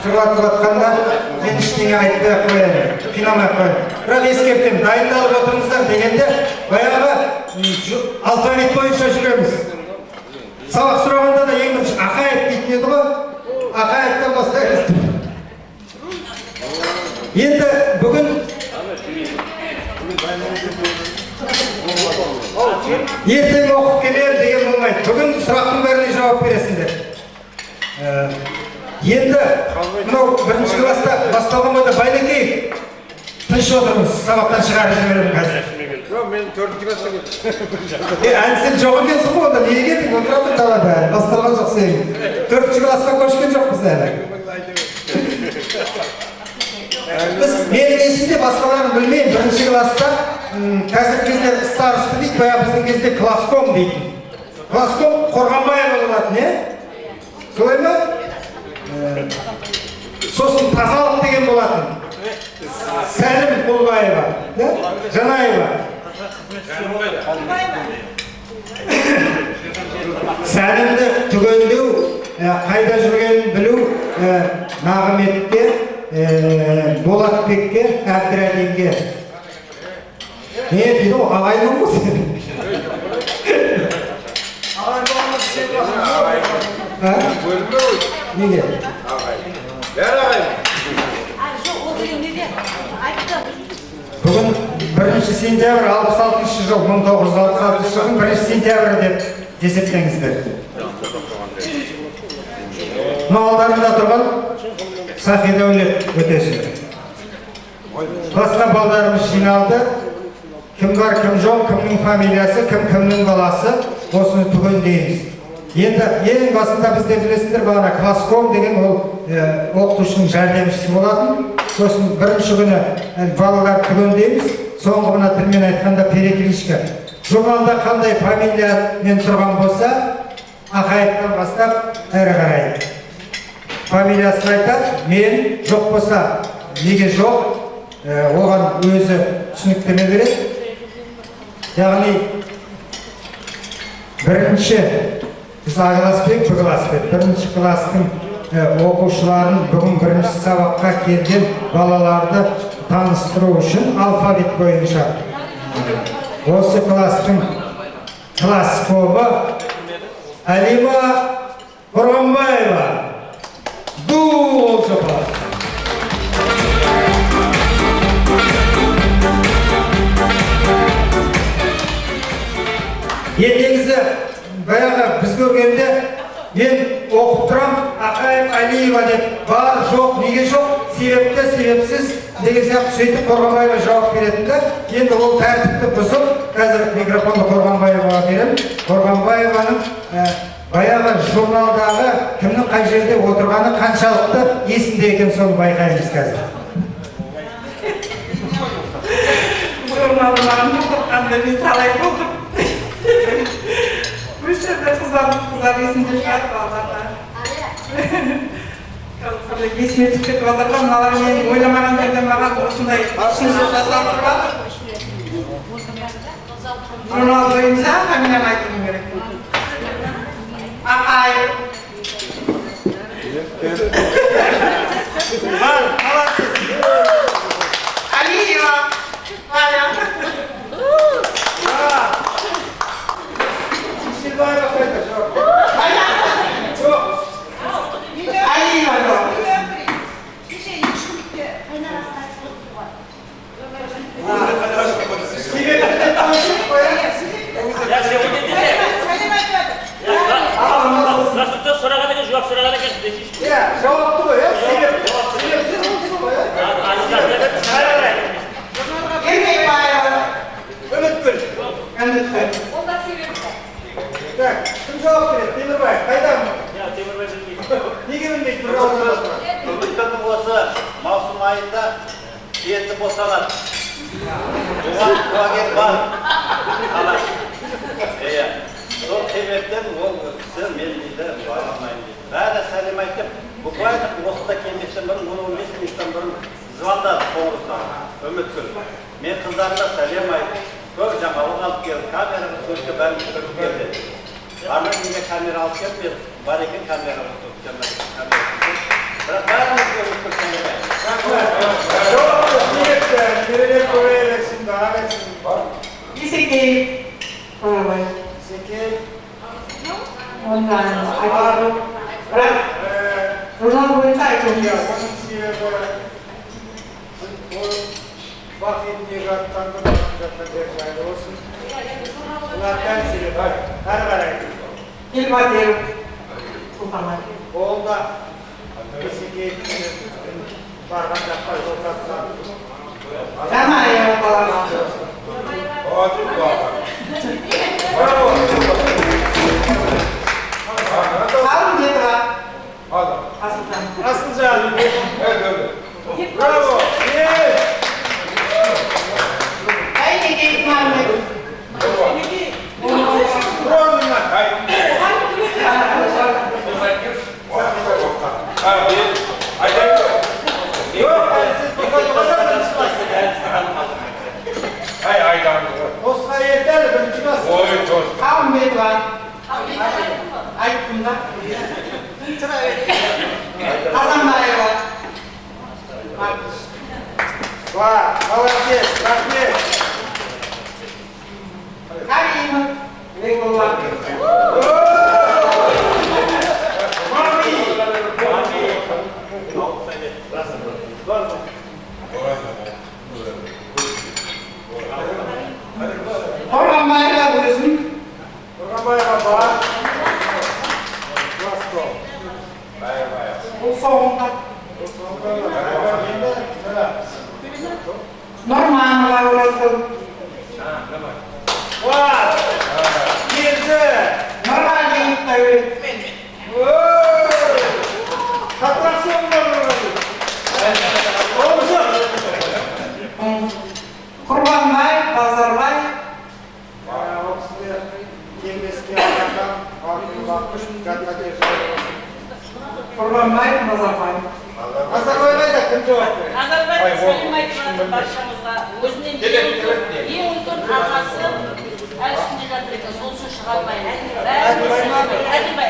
жырлатып жатқанда мен ештеңе айтпай ақ қояйын, қинамай ақ қояйын. Бірақ ескертемін, дайындалып отырыңыздар дегенде баяғы алфавит бойынша жүреміз. Сабақ сұрағанда да ең бірінші ақаят дейтін еді ғой, ақаяттан бастаймыз. Енді бүгін ертең оқып келер деген болмайды. Бүгін сұрақтың бәріне жауап бересіңдер. Енді мынау бірінші класста басталған бойда Байлекей тыныш отырыңыз, сабақтан шығарып жіберемін қазір. Жоқ, мен 4-ші класста келдім. Әлі сен жоқ екенсің ғой, онда неге келдің? Отыра тұр далада, басталған жоқ сен. 4-ші классқа көшкен жоқпыз әлі. Біз менің есімде басқаларын білмеймін, бірінші класста қазіргі кезде старосты дейді, баяғы біздің кезде класском дейтін. Класском Қорғанбаева болатын, е? Солай ма? Сосын тазалық деген болатын. Сәлім Құлбаева, Жанаева. Сәлімді түгендеу, қайда жүргенін білу, Нағыметке, Болатбекке, Әбдірәлинге. Не дейді ғой, ағайын ғой сен? Неге? Бүгін 1 сентябрь 66 жыл, 1966 жылдың 1 сентябрь деп есептеңіздер. Малдарында тұрған Сафи Дәулет өтесі. Басқа балдарымыз жиналды. Кім бар, кім жоқ, кімнің фамилиясы, кімнің баласы, осыны түгендейміз. Енді ең басында бізде білесіңдер, бағана класском деген ол оқытушының жәрдемшісі болатын. Сосын бірінші күні балалар түгендейміз, соңғы мына тілмен айтқанда перекличка. Журналда қандай фамилиямен тұрған болса, ақаяттан бастап әрі қарай. Фамилиясын айтады, мен, жоқ болса, неге жоқ, оған өзі түсініктеме береді. Яғни, бірінші, біз А класс пен Б класс пен, бірінші кластың оқушыларын бүгін бірінші сабаққа келген балаларды таныстыру үшін алфавит бойынша. Осы кластың класскомы Алима Қорғанбаева. Ду ол жоба. Ендегізі баяғы біз көргенде мен оқып тұрам, Ақаев Алиева деп бар, жоқ, неге жоқ, себепті, себепсіз деген сияқты сөйтіп Қорғанбаева жауап беретінді. Енді ол тәртіпті бұзып, қазір микрофонды Қорғанбаеваға берем. Қорғанбаеваның баяғы журналдағы кімнің қай жерде отырғаны қаншалықты есінде екен, соны байқаймыз қазір. Журналдарым отырғанда мен талай болдым. Бұл жерде қыздар есінде шығады балаларға. Есіме түсіп кетіп отырға, мыналар мен ойламаған жерден маған осындай ұсыныс жасап тұрады. Журнал бойынша фамилияны айтуым керек. Ақаев. Алиева. Жауапты ғой, Үміткүл. Кім жауап береді? Темірбай, қайдан? Темірбай білмейді. Неге білмейді? Бір жауап береді. Үміткүлдің осы маусым айында беті босанады. Оған куәгер бар. Сол себептен ол кісі мен дейді бармаймын дейді. Бәрі сәлем айтып, буквально осында келместен бұрын 10-15 минуттан бұрын звондады қоңырсаға. Үміткүл. Мен қыздарына сәлем айтып, көп жаңалық алып келді, камераға сөзге бәрін түсіріп келді. Арна неге камера алып келді, бар екен камераға Бірақ бәріміз көріп тұрсаңыз. Жоқ, себепті, керелер көбейлексін, бағалексін. Исекей. Ой. Секей. Ondan ayarlı. Bırak. Buradan boyunca ayarlı. Ya, onun себебі, ол вақытындегі аттандырмағандардың жайлы болсын. Бұлардан себеп, әрі қарай. İlma diyelim. Kullanmak. Ол да Есекей барған жаққа жол тапқан. Жаңа ayarlı falan. Alın dedi var. Asılcan. Asılcan. Bravo. Yes. Haydi gelin Muhammed. Bravo Mehmet. Yok, siz bu kadar çıkmazsınız. Osman yeter, ben çıkmazsın. Alın dedi var. Ay bunda. Hasan Bey var. Var, молодец, rahmet. Hadi mi? Eyvallah. Orhan Bayrak'a buyursun. Orhan Bayrak'a var. Rastro. Bu soğukta. Normal var orası. Var. Girdi. Normal değil tabii. Atraksiyon var orası. Olsun. Kurban Bey, Pazar Bey. O kısmı gelmesine yapan halkın bakmış, dikkat yaşıyor. Kurban Bey, Pazar Bey. Azerbaycan da kim cevap verir? Azerbaycan Selim Aytman'ın başımızda özünden ең үлкен арқасы әл үстінде жатыр екен, сол үшін шыға алмаймын. Әділбай.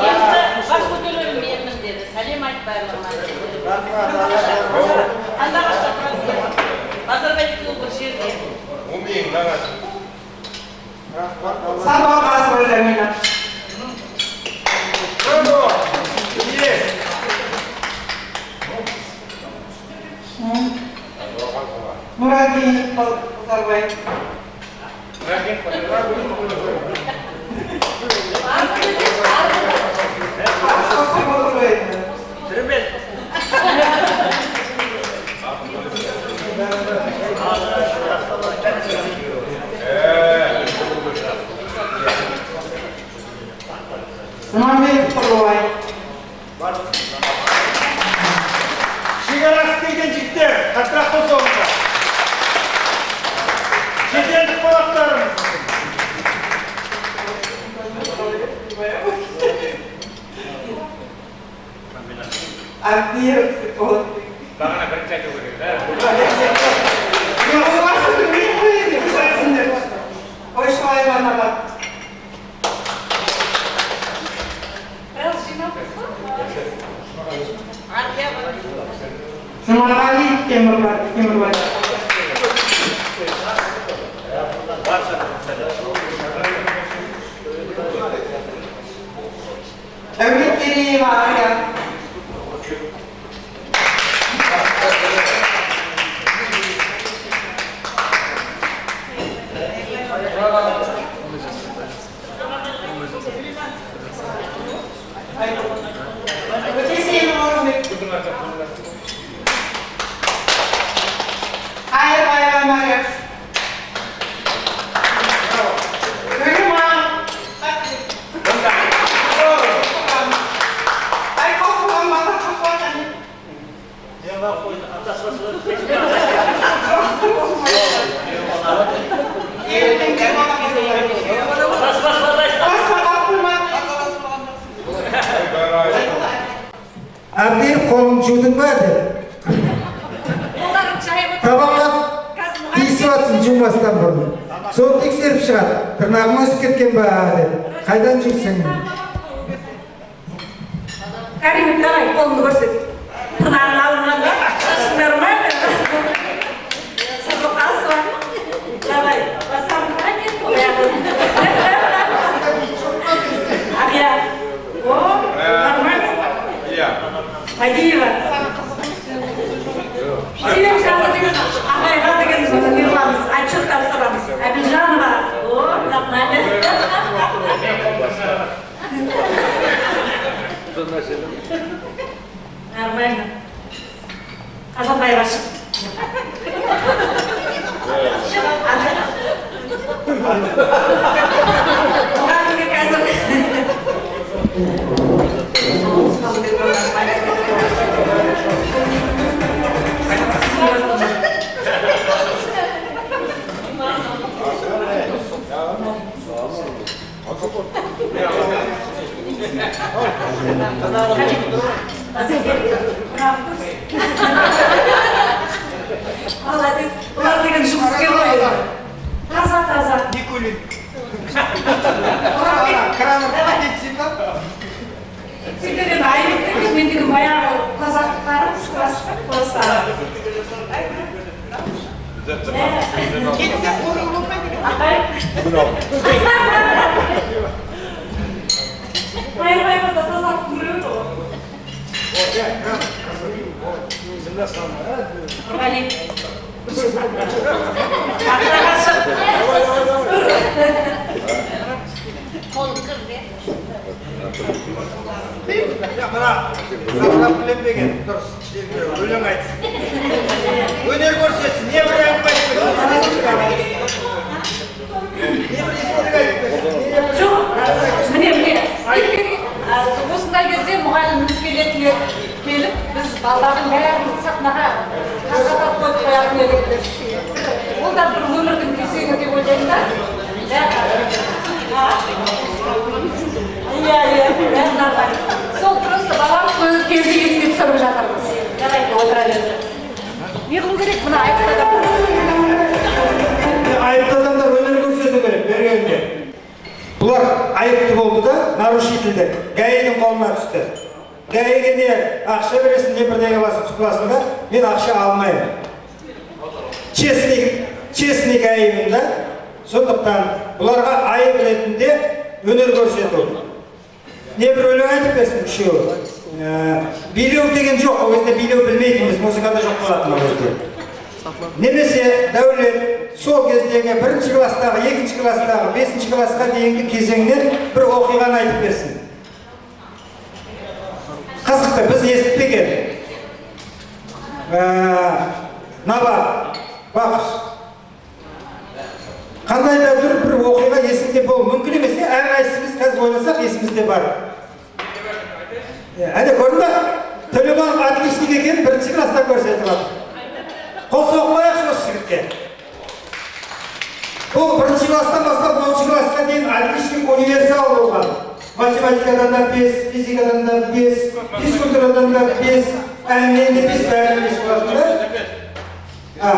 Енді бас көтеремін менмін деді, сәлем айтпаймын деді. Қандағашта тұрады деді. Азербайжан бір жерде. Sabah Kasır Cemile. Bravo. Yes. Murat Bey, Pazar Bey. Asıl Pazar Bey. Tribün. Muhammed Pazar Bey. Şekerası деген жігіттер, қатырақ қосуыңыздар. Шетелдік қонақтарымыз. Abdir psikolog. Бағана бірінші айту керек. Yollar sürmeyi koyuyor. Güzelsindir. Hoş hayvana bak. Жұмағали Темірбай. Әулеттері Ария. Ötesiyim Orhunbek. Hayır bayram Arya. Ölüm ağam. Ay korkudan bana korkudan. Yerden gel bana bas bas kurma. Abdi қолың жудың ба деді. Табаққа тиісіп жатсың жумастан бұрын. Соны тексеріп шығады. Тырнағың өсіп кеткен ба деді. Қайдан жүйсің? Карим, давай, қолыңды көрсет. Фадеева. Себебі қазір деген ағайға деген не қыламыз, отчет тапсырамыз. Әбілжанова, о, рахмет. Нормально. Азамбаева шық. Оған кімге қазір? Олар деген жұмыскер ғой. Таза. Никулин. Краны кетсін ба? Сендерден айып деген мен деген баяғы қазақтарым шықпасқа қостары. Ағай. Майырбайға да таза көреді ғой. Нұрғали. Ақтаға шық. Қолын кірді. Мына сақлап білінбеген дұрыс. Өлең айтсын. Өнер көрсетсін. Не бір әңгіме айтып Жоқ, міне. Осындай кезде мұғаліміміз келіп, біз балалардың бәрін сахнаға қазаға қойып қоятын едік. Ол да бір өмірдің кезеңі деп ойлаймын да. Иә, сол просто балам кезді еске түсіріп жатырмыз. Жарайды, отыра берді. Не қылу керек мына айыпты адамдар? Айыпты адамдар өнер көрсету керек бергенде. Бұлар айыпты болды да, нарушительдер. ГАИ-дің қолына түсті. ГАИ-ге не ақша бересің, не бірдеңе басып тұтыласың да, мен ақша алмаймын. Честный ГАИ-мін да, сондықтан бұларға айып ретінде өнер көрсету. Не бір өлең айтып берсін үшеуі. Билеу деген жоқ, ол кезде билеу білмейтінбіз, музыкада жоқ болатын ол кезде. Немесе Дәулет сол кездегі бірінші класстағы, екінші класстағы, бесінші классқа дейінгі кезеңнен бір оқиғаны айтып берсін. Қызықты, біз естіппеген. Наба, бақыш. Қандай да бір оқиға есімде болу мүмкін емес, әрқайсымыз қазір ойласақ есімізде бар. Әне көрдің ба? Төлебаев отличник екен, бірінші класста көрсетіп жатыр. Қол соғып қояқшы осы жігітке. Бұл бірінші класстан бастап 10-шы классқа дейін отличник универсал болған. Математикадан да 5, физикадан да 5, физкультурадан да 5, әннен де 5 бәрінен 5 болатын да?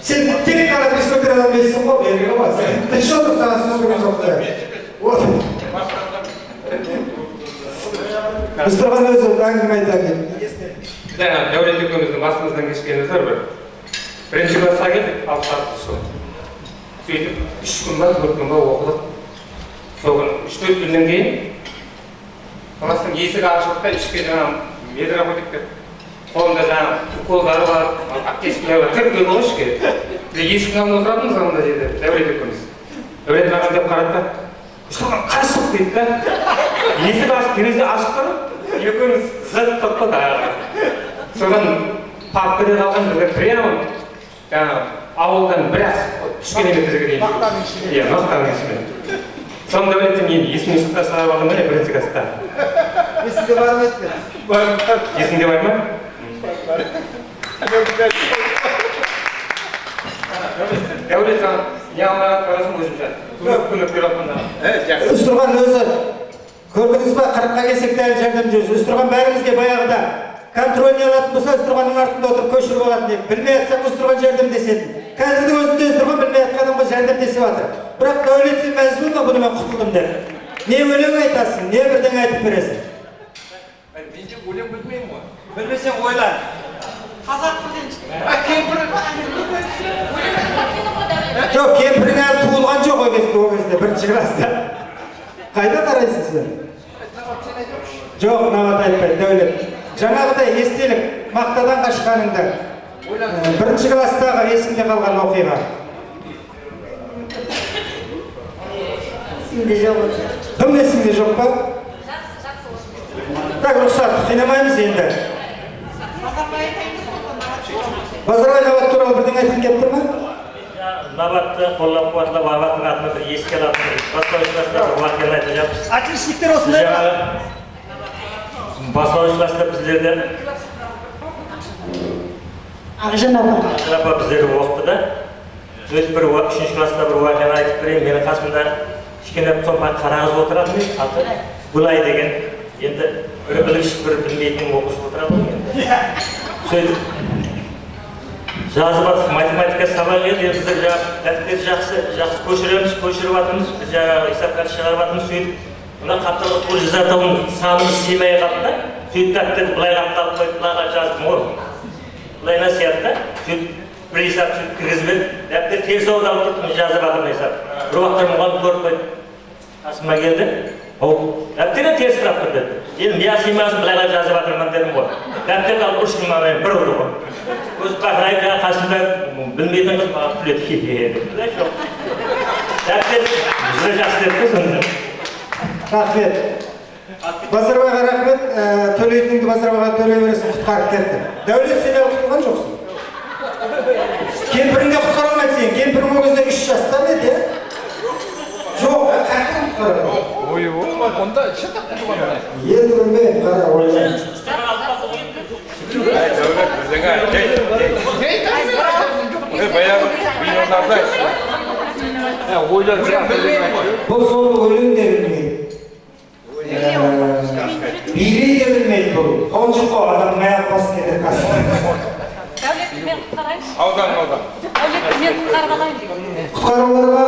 Сен тек қана физкультурадан 5-сің ғой, белгілі ғой. Тінші отырып саған сөз көрген жоқ та. Ұстырған өзі әңгіме айтады. Жаңа Дәулет екеуміздің басымыздан кешкеніміз бар бір. Бірінші классқа келдік, 6 жыл. Сөйтіп 3 күн ба, 4 күн ба оқыдық. Соғын 3-4 күннен кейін класстың есігі ашылды да ішке жаңа медра қойдық деп. Қолында жаңа уколдары бар, аптечкалар бар, кіріп ғой ішке. Есіктің алдында отыратынбыз анда жерде, Дәулет екеуміз. Дәулет маған деп қарады да, «Соған қашық» дейді да. Есік ашып, терезе ашық тұрып, екеуміз зыт тұрды да. Содан папкада қалған бізде прямо жаңа ауылдан біраз 3 километрге дейін. Мақтаның ішіне. Иә, мақтаның ішіне. Сонда Дәулеттен енді есімде шықта шығарып алдым да, бірінші класста. Есіңде бар ма еді? Есіңде бар ма? Дәулет жаңа не алмаған қарасын өзім жат. Күніп беріп қанда. Үстірған өзі, көрдіңіз ба, 40-қа келсек дәл жәрдем жүрсіз. Үстірған бәрімізге баяғыда контрольне алатын болса, Үстірғанның артында отырып көшіріп алатын деп. Білмей атсақ Үстірған жәрдем десетін. Қазірдің өзінде Үстірған білмей атқан адамға жәрдем десіп жатыр. Бірақ Дәулет сен мәз болма, бұны мен құтылдым деп. Не өлең айтасың, не бірдеңе айтып бересің. Мен де өлең білмеймін ғой. Білмесең ойлан. Қазақ тілін Жоқ, кемпірің әлі туылған жоқ ол кезде, бірінші класста. Қайда қарайсың сен? Жоқ, Нават айтпайды, Дәулет. жаңағыдай естелік мақтадан қашқаныңды бірінші класстағы есімде қалған оқиға. Есімде жоқ. Кім есімде жоқ па? Так, рұқсат, қинамаймыз енді. Базарбай Набат туралы бірдеңе айтып келіп тұр ма? Набатты қолдап қуатлап Абаттың атына бір еске алатын бастауыш класста бір уақиғаны айтып жатырмыз. Отличниктер осындай ма? Бастауыш класста біздерді Ақжан апа. апа біздерді оқыды да. Сөйтіп бір 3-ші класста бір уақиғаны айтып берейін. Менің қасымда кішкене томпақ қара қыз отыратын аты Гүлай деген. Енді бір білгіш бір білмейтін оқушы отырады ғой енді. Сөйтіп жазып жатыр, математика сабақ еді, біздер дәптер жақсы көшіреміз, көшіріп жатырмыз, біз жаңағы есепқа шығарып жатырмыз, сөйтіп мына қапталға қол жазатауын санымыз сыймай қалды да, сөйтіп дәптерді былай қапталып қойып, былайға жаздым ғой. Былайына сияқты, сөйтіп бір есеп сөйтіп кіргізіп, дәптер теріс аударылып тұрып, жазып жатырмын есеп. Бір уақытта мұғалім көріп қойып, қасыма келді, дәптерден теріс тұрап тұр деді. Енді мия сыймасын былайға жазып жатырмын дедім ғой. Дәптерді алып ұршығыма бір ұрды ғой. Көз бақырайып жаңа қасында білмейтін қыз маған күледі деп. Жоқ. Дәптер жүре жақсы деп сонда. Рахмет. Базарбайға рахмет. Төлейтініңді Базарбайға төлей бересің, құтқарып кетті. Дәулет, сен құтқарған жоқсың. Кемпіріңде құтқара алмайды сен. Кемпірің ол кезде 3 жаста ма еді? Жоқ, қайдан құтқарады? Ойы болма, онда шатақ болған. Енді білмеймін, қара ойлаймын. Дәулет, бірдеңе баяғы миллиондарда ойлар Бұл соны өлең де білмейді. Билей де білмейді бұл. Қоншыққа адамның аяқ басын кетеді қасына. Дәулетті мен құтқарайыншы. аудан. Дәулетті мен құтқарып алайын. Құтқаруларға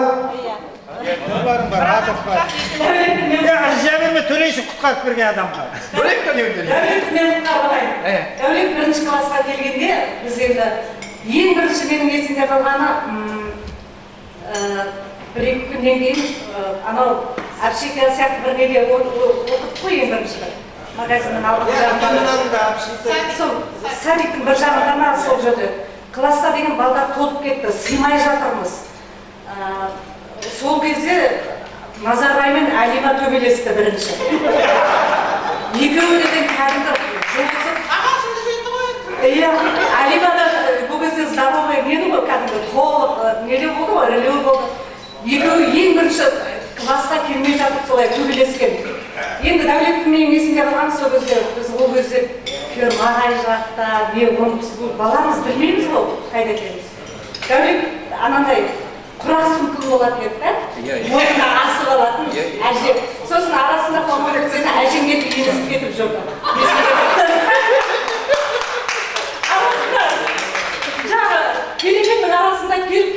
Оларың бар, адық бар. Жаберме төлейсің құтқарып берген адамға. Дәулетті мен құтқарып алайын. Дәулет 1-ші классқа келгенде, біз енді ең бірінші менің есімде қалғаны бір-екі күннен кейін анау общага сияқты бір неге оқыдық қой ең бірінші. Магазиннің алдында. Сол садиктің бір жағында сол жерде. Класста деген балдар толып кетті, сыймай жатырмыз. Сол кезде Назарбай мен Алима төбелесті бірінші. Екеуі де кәдімгі жолсып. Иә, Алима да бұл кезде здоровый мені ғой, кәдімгі толық, нелеу болды ғой, ірілеу болды. Екеуі ең бірінші класқа келмей жатып солай төбелескен. Енді Дәулеттің менің есімде қалған сол кезде, біз ол кезде фермағай жақта, баламыз білмейміз ғой, қайда келеміз. Дәулет анандай құрақ сүмкіл болады еді, мойнына асып алатын әже. Сосын арасында қолмайды өтсені әжем келіп енісіп кетіп жүрді. Жаңағы келекеннің арасында келіп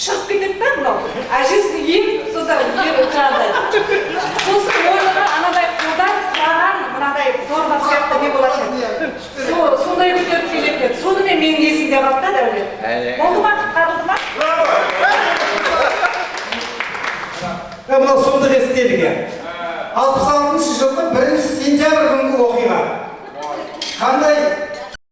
шығып кетеді да мынау. Әжесіне еніп, содан жаңағыдай. Сосын мойнына анадай қолдан сұраған мынадай зорба сияқты не болады еді. Сондай көтеріп келеді. Сонымен менің есімде қалды да Дәулет. Болды ма? Құтқарылды ма? Мынау сұмдық естелігі. 66 жылдың 1 сентябрь күнгі оқиға. Қандай